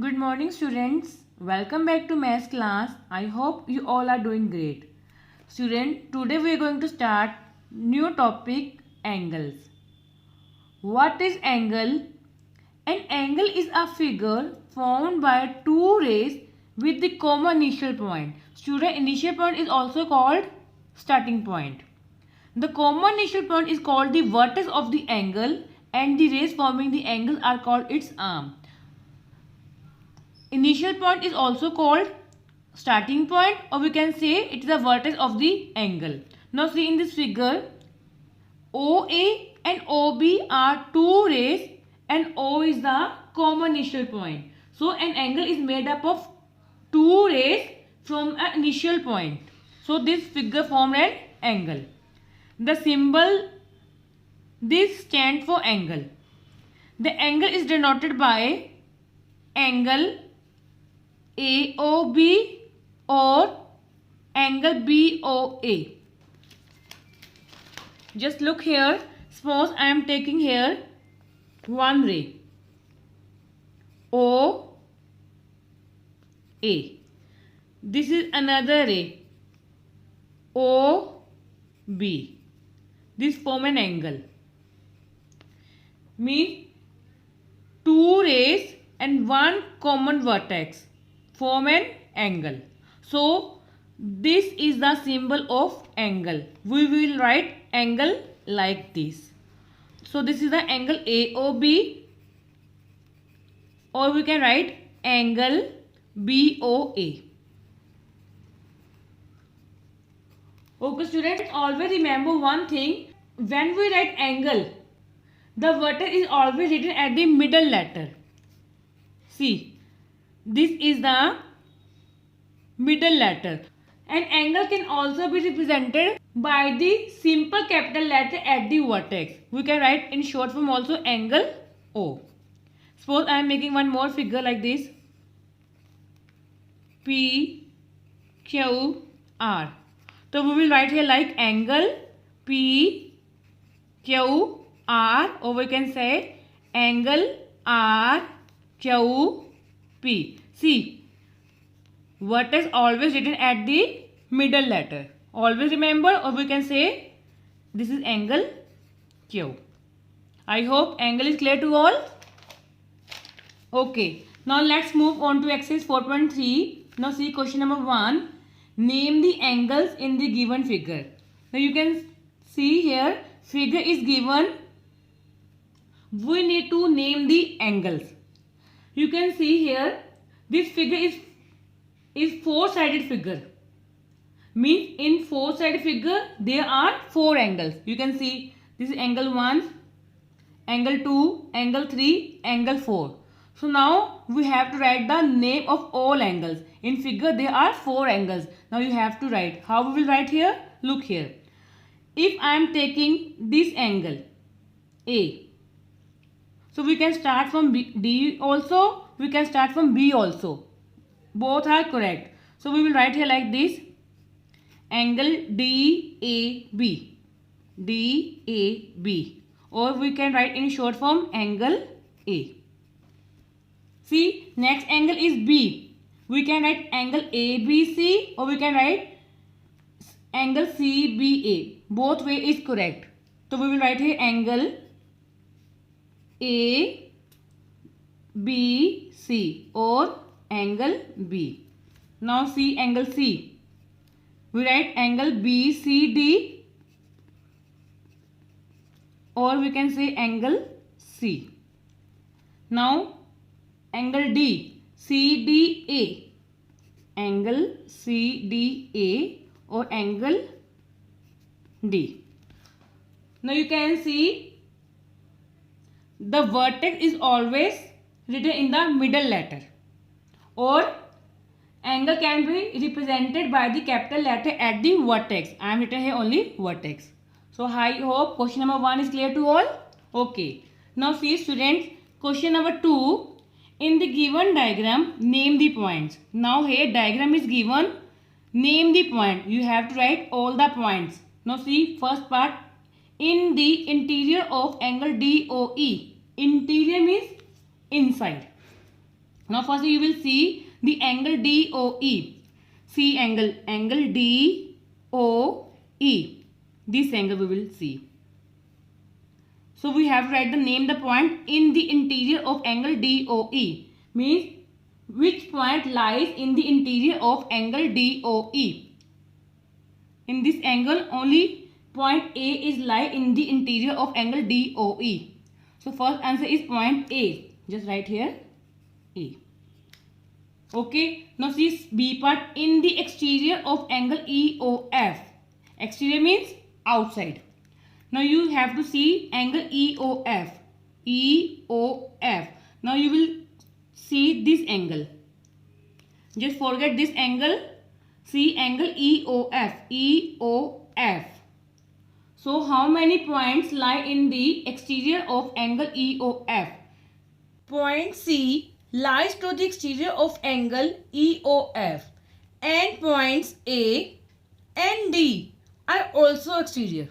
Good morning students. Welcome back to math class. I hope you all are doing great. Student, today we are going to start new topic angles. What is angle? An angle is a figure formed by two rays with the common initial point. Student, initial point is also called starting point. The common initial point is called the vertex of the angle and the rays forming the angle are called its arm. Initial point is also called starting point, or we can say it is the vertex of the angle. Now see in this figure, OA and OB are two rays and O is the common initial point. So an angle is made up of two rays from an initial point. So this figure formed an angle. The symbol this stands for angle. The angle is denoted by angle AOB or angle BOA. Just look here. Suppose I am taking here one ray OA. This is another ray OB. This form an angle. Means two rays and one common vertex form an angle. So this is the symbol of angle. We will write angle like this. So this is the angle AOB, or we can write angle BOA. Okay students, always remember one thing. When we write angle, the vertex is always written at the middle letter. See, this is the middle letter. An angle can also be represented by the simple capital letter at the vertex. We can write in short form also angle O. Suppose I am making one more figure like this. P, Q, R. So we will write here like angle P, Q, R, or we can say angle R, Q, P. See, vertex always written at the middle letter. Always remember, or we can say this is angle Q. I hope angle is clear to all. Okay, now let's move on to exercise 4.3. Now see question number 1. Name the angles in the given figure. Now you can see here figure is given. We need to name the angles. You can see here this figure is four-sided figure. Means in four-sided figure there are four angles. You can see this is angle 1, angle 2, angle 3, angle 4. So now we have to write the name of all angles. In figure there are four angles. Now you have to write. How we will write here? Look here. If I am taking this angle A, so we can start from D also, we can start from B also. Both are correct. So we will write here like this. Angle DAB. DAB. Or we can write in short form angle A. See, next angle is B. We can write angle ABC, or we can write angle CBA. Both way is correct. So we will write here angle ABC or angle B. Now see angle C. We write angle BCD, or we can say angle C. Now angle D, CDA, angle CDA or angle D. Now you can see the vertex is always written in the middle letter, or angle can be represented by the capital letter at the vertex. I am written here only vertex. So I hope question number 1 is clear to all. Okay. Now see students, question number 2. In the given diagram, name the points. Now here diagram is given. Name the point. You have to write all the points. Now see first part. In the interior of angle DOE. Interior means inside. Now firstly you will see the angle DOE. See angle DOE. This angle we will see. So we have to write the point in the interior of angle DOE. Means which point lies in the interior of angle DOE. In this angle only point A is lie in the interior of angle DOE. So first answer is point A. Just write here A. Okay. Now see B part in the exterior of angle EOF. Exterior means outside. Now you have to see angle EOF. EOF. Now you will see this angle. Just forget this angle. See angle EOF. EOF. So how many points lie in the exterior of angle EOF? Point C lies to the exterior of angle EOF, and points A and D are also exterior.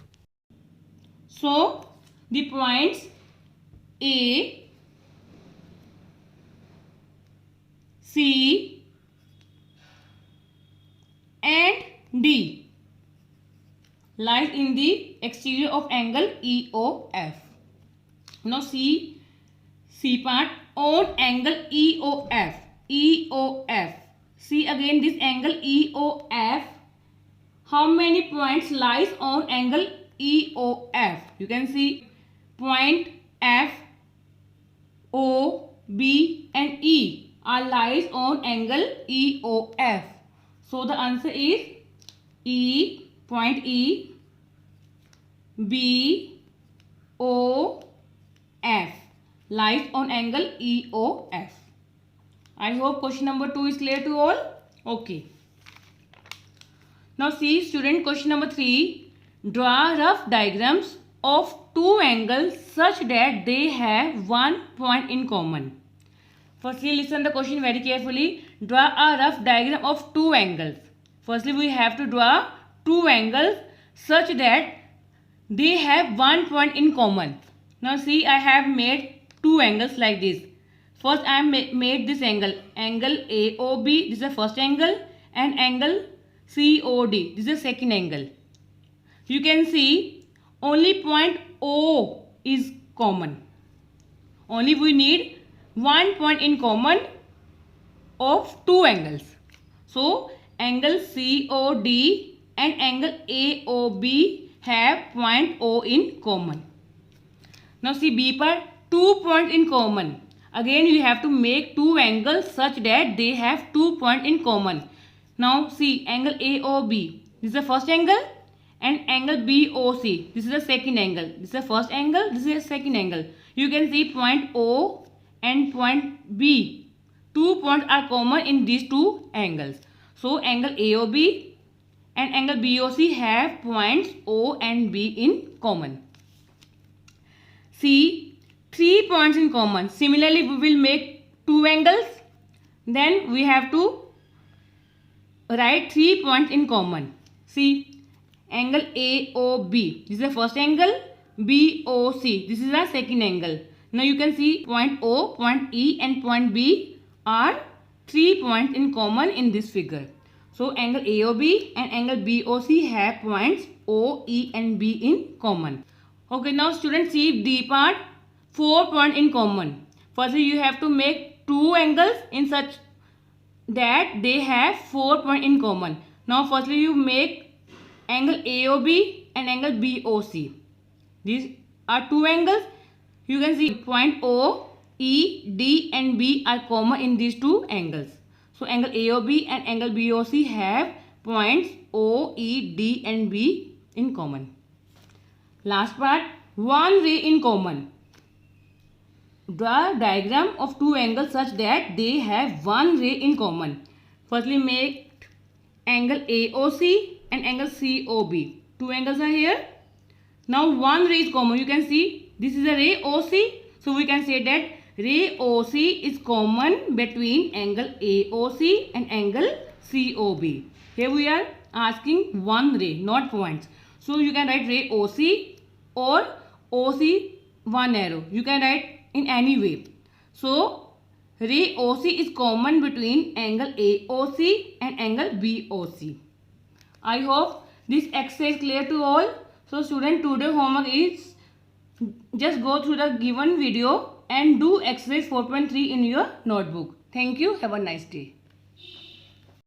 So the points A, C and D lies in the exterior of angle EOF. Now see C part on angle EOF. EOF. See again this angle EOF. How many points lies on angle EOF? You can see point F, O, B and E are lies on angle EOF. So the answer is E, point E, B, O, F lies on angle EOF. I hope question number 2 is clear to all. Okay. Now see student, question number 3. Draw rough diagrams of two angles such that they have one point in common. Firstly listen the question very carefully. Draw a rough diagram of two angles. Firstly we have to draw two angles such that they have one point in common. Now see I have made two angles like this. First I made this angle AOB, this is the first angle, and angle COD, this is the second angle. You can see only point O is common. Only we need one point in common of two angles. So angle COD and angle AOB have point O in common. Now see B part, 2 points in common. Again you have to make two angles such that they have 2 points in common. Now see angle AOB, this is the first angle, and angle BOC, this is the second angle. This is the first angle, this is the second angle. You can see point O and point B. 2 points are common in these two angles. So angle AOB and angle BOC have points O and B in common. See 3 points in common. Similarly, we will make two angles. Then we have to write 3 points in common. See angle AOB. This is the first angle. BOC. This is the second angle. Now you can see point O, point E and point B are 3 points in common in this figure. So angle AOB and angle BOC have points O, E and B in common. Okay, now students see D part, 4 points in common. Firstly you have to make two angles in such that they have 4 points in common. Now firstly you make angle AOB and angle BOC. These are two angles. You can see point O, E, D and B are common in these two angles. So angle AOB and angle BOC have points O, E, D and B in common. Last part, one ray in common. Draw a diagram of two angles such that they have one ray in common. Firstly make angle AOC and angle COB. Two angles are here. Now one ray is common. You can see this is a ray OC. So we can say that ray OC is common between angle AOC and angle COB. Here we are asking one ray, not points. So you can write ray OC or OC one arrow. You can write in any way. So ray OC is common between angle AOC and angle BOC. I hope this exercise is clear to all. So student, today homework is just go through the given video and do exercise 4.3 in your notebook. Thank you. Have a nice day.